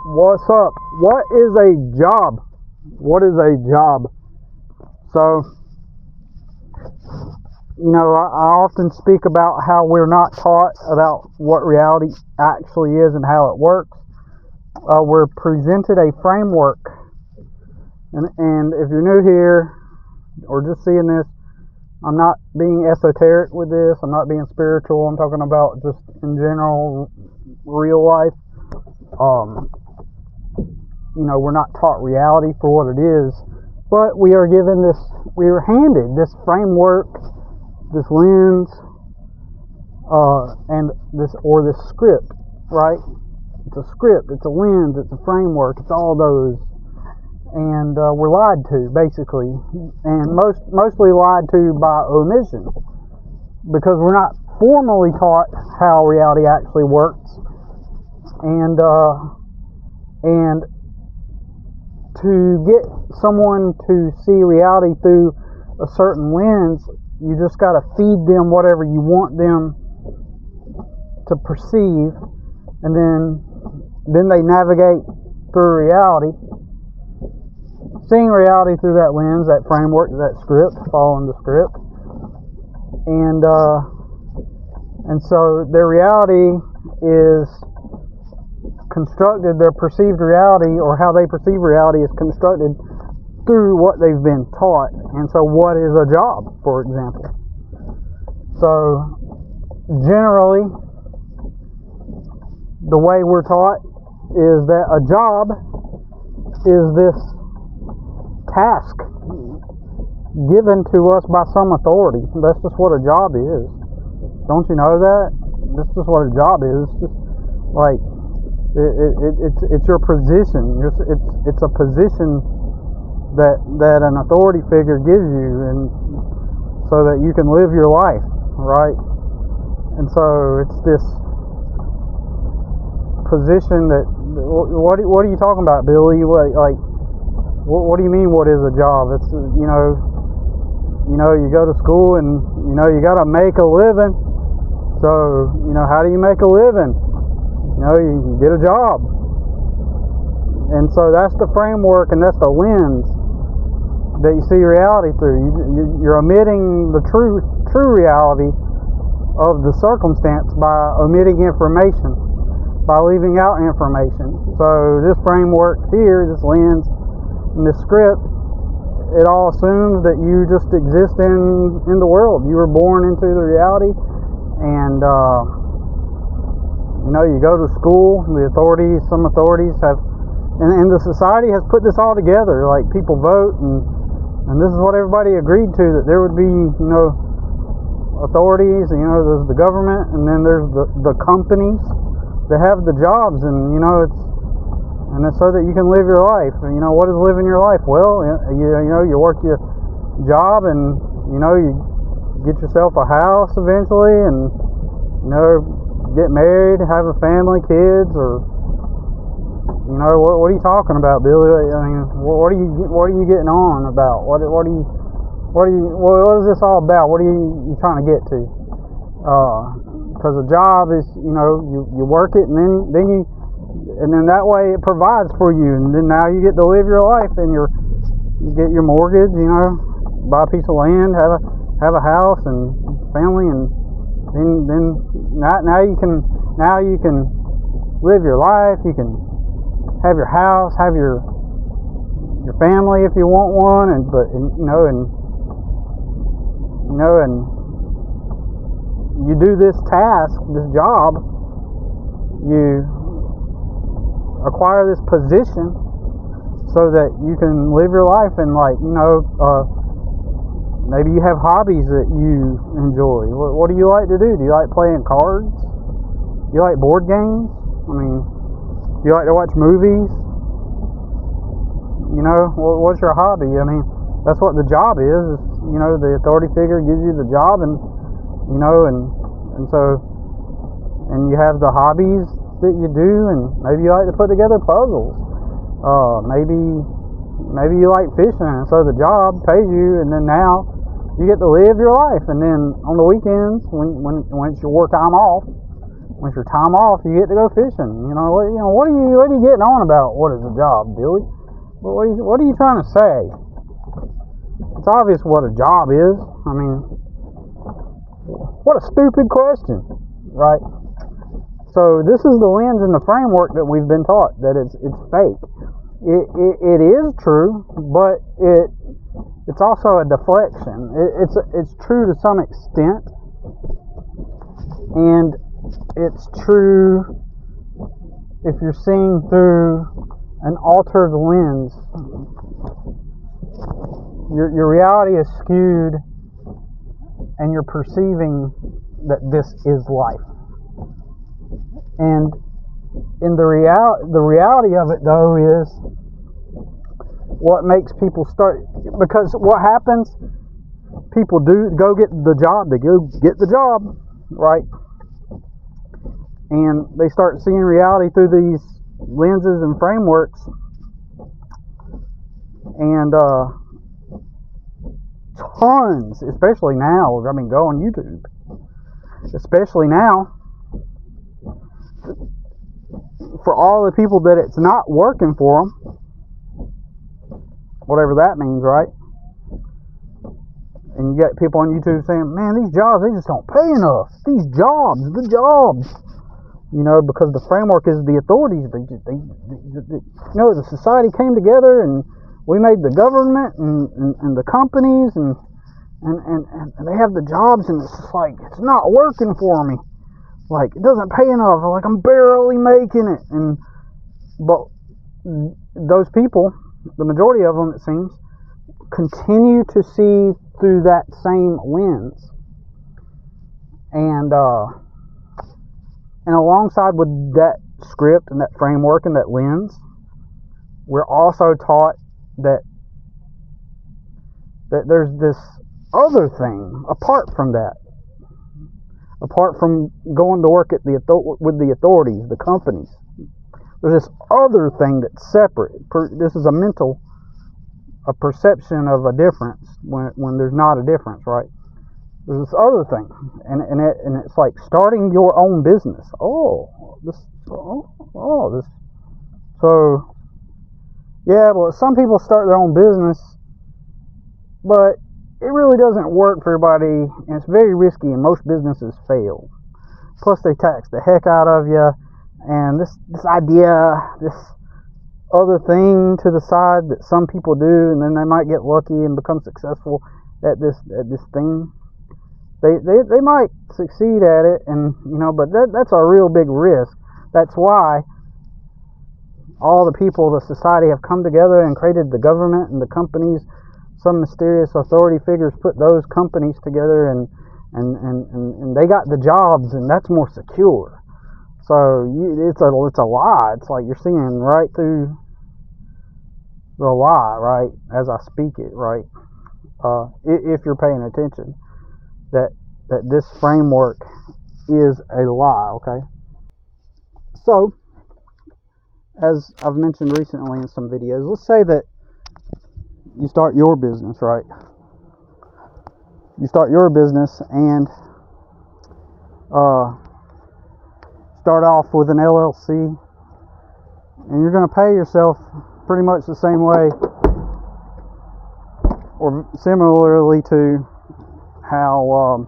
What's up? What is a job? What is a job? So, I often speak about how we're not taught about what reality actually is and how it works. We're presented a framework. And if you're new here or just seeing this, I'm not being esoteric with this. I'm not being spiritual. I'm talking about just in general real life. We're not taught reality for what it is, but we are handed this framework, this lens, and this script, right? It's a script, it's a lens, it's a framework, it's all those, and we're lied to, basically, and mostly lied to by omission, because we're not formally taught how reality actually works, and to get someone to see reality through a certain lens, you just got to feed them whatever you want them to perceive, and then they navigate through reality, seeing reality through that lens, that framework, that script, following the script, and so their reality is constructed, their perceived reality, or how they perceive reality, is constructed through what they've been taught. And so what is a job, for example? So generally, the way we're taught is that a job is this task given to us by some authority. That's just what a job is. Don't you know that? That's just what a job is. It's just like it's your position. It's a position that an authority figure gives you, and so that you can live your life, right? And so it's this position that. What are you talking about, Billy? What do you mean? What is a job? It's you go to school and you got to make a living. So how do you make a living? You get a job. And so that's the framework, and that's the lens that you see reality through. You're omitting the true reality of the circumstance by omitting information, by leaving out information. So this framework here, this lens, and this script, it all assumes that you just exist in the world. You were born into the reality, and you go to school. Some authorities have, and the society has put this all together. Like, people vote, and this is what everybody agreed to, that there would be, authorities. There's the government, and then there's the companies that have the jobs, and it's so that you can live your life. And what is living your life? Well, you work your job, and you get yourself a house eventually, and get married, have a family, kids, or what are you talking about, Billy? I mean, what are you getting on about? What is this all about? What are you trying to get to? Because a job is, you work it, and then that way it provides for you, and then now you get to live your life, and you get your mortgage, buy a piece of land, have a house and family, and then now you can live your life. You can have your house, have your family if you want one, and you do this task, this job, you acquire this position so that you can live your life, and maybe you have hobbies that you enjoy. What do you like to do? Do you like playing cards? Do you like board games? I mean, do you like to watch movies? What's your hobby? I mean, that's what the job is. The authority figure gives you the job, and you have the hobbies that you do, and maybe you like to put together puzzles. Maybe you like fishing, and so the job pays you, and then now you get to live your life. And then on the weekends, when it's your time off, With your time off, you get to go fishing. What are you getting on about? What is a job, Billy? What are you trying to say? It's obvious what a job is. I mean, what a stupid question, right? So this is the lens and the framework that we've been taught, that it's fake. It is true, but it's also a deflection. It's true to some extent, and it's true if you're seeing through an altered lens. Your reality is skewed, and you're perceiving that this is life. And in the reality of it, though, is what makes people start. Because what happens, people do go get the job. They go get the job, right? And they start seeing reality through these lenses and frameworks. And tons, especially now, I mean, go on YouTube. Especially now, for all the people that it's not working for them, whatever that means, right? And you got people on YouTube saying, man, these jobs, they just don't pay enough. These jobs, the jobs. Because the framework is the authorities. The society came together and we made the government and the companies and they have the jobs, and it's just like, it's not working for me. Like, it doesn't pay enough. Like, I'm barely making it. But those people, the majority of them, it seems, continue to see through that same lens. And alongside with that script and that framework and that lens, we're also taught that there's this other thing apart from that. Apart from going to work with the authorities, the companies, there's this other thing that's separate. This is a perception of a difference when there's not a difference, right? There's this other thing, and it's like starting your own business. So yeah, well, some people start their own business, but it really doesn't work for everybody, and it's very risky, and most businesses fail. Plus, they tax the heck out of you, and this idea, this other thing to the side that some people do, and then they might get lucky and become successful at this thing. They might succeed at it, and but that's a real big risk. That's why all the people, the society, have come together and created the government and the companies. Some mysterious authority figures put those companies together, and they got the jobs, and that's more secure. So it's a lie. It's like you're seeing right through the lie, right, as I speak it, right. If you're paying attention, that this framework is a lie. Okay. So, as I've mentioned recently in some videos, let's say that you start your business, right? You start your business and start off with an LLC, and you're going to pay yourself pretty much the same way, or similarly to how,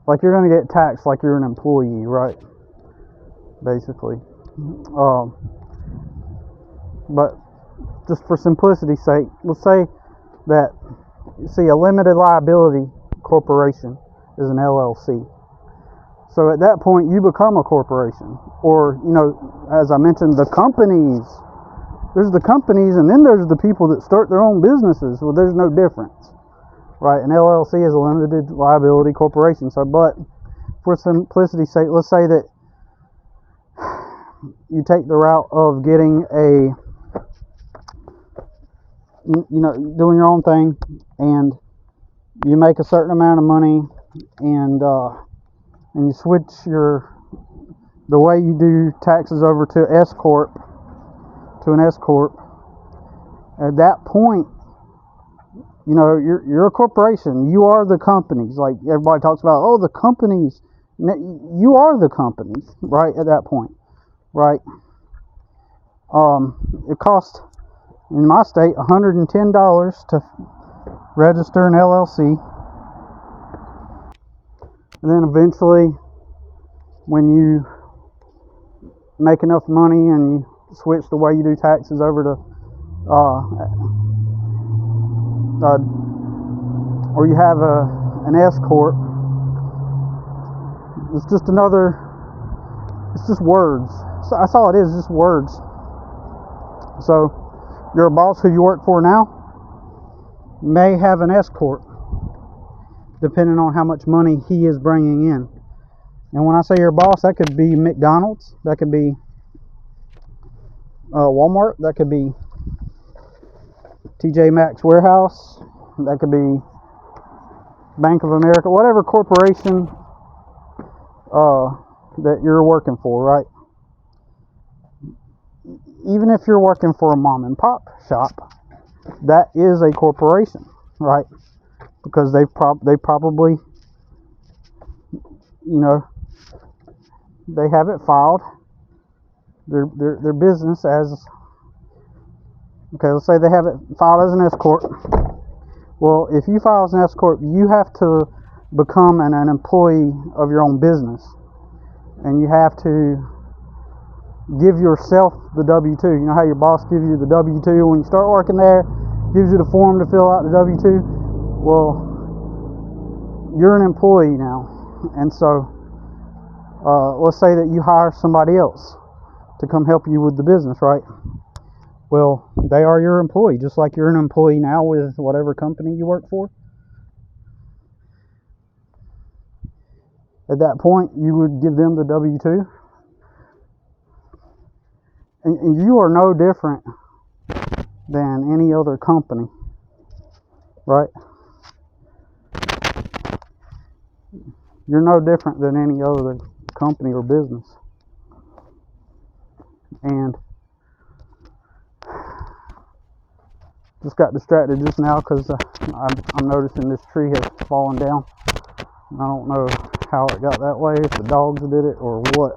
like, you're going to get taxed like you're an employee, right? Basically. But just for simplicity's sake, let's say that, a limited liability corporation is an LLC. So at that point, you become a corporation. Or, as I mentioned, the companies. There's the companies, and then there's the people that start their own businesses. Well, there's no difference, right? An LLC is a limited liability corporation. So, but for simplicity's sake, let's say that you take the route of getting doing your own thing, and you make a certain amount of money, and you switch the way you do taxes over to an S corp. At that point, you're a corporation. You are the companies. Like everybody talks about, the companies. You are the company, right, at that point, right? It costs, in my state, $110 to register an LLC. And then eventually, when you make enough money and you switch the way you do taxes over to, or you have an S corp, it's just words. So that's all it is, just words. So your boss who you work for now may have an S corp, depending on how much money he is bringing in. And when I say your boss, that could be McDonald's, that could be Walmart, that could be TJ Maxx Warehouse, that could be Bank of America, whatever corporation that you're working for, right? Even if you're working for a mom and pop shop, that is a corporation, right? Because they probably, you know, they have it filed, their business as, okay, let's say they have it filed as an S corp. Well, if you file as an S corp, you have to become an employee of your own business, and you have to give yourself the W-2. You know how your boss gives you the W-2 when you start working there, gives you the form to fill out the W-2? Well, you're an employee now, and so let's say that you hire somebody else to come help you with the business, right? Well, they are your employee, just like you're an employee now with whatever company you work for. At that point, you would give them the W-2. And you are no different than any other company, right? You're no different than any other company or business. And just got distracted just now because I'm noticing this tree has fallen down. I don't know how it got that way, if the dogs did it or what.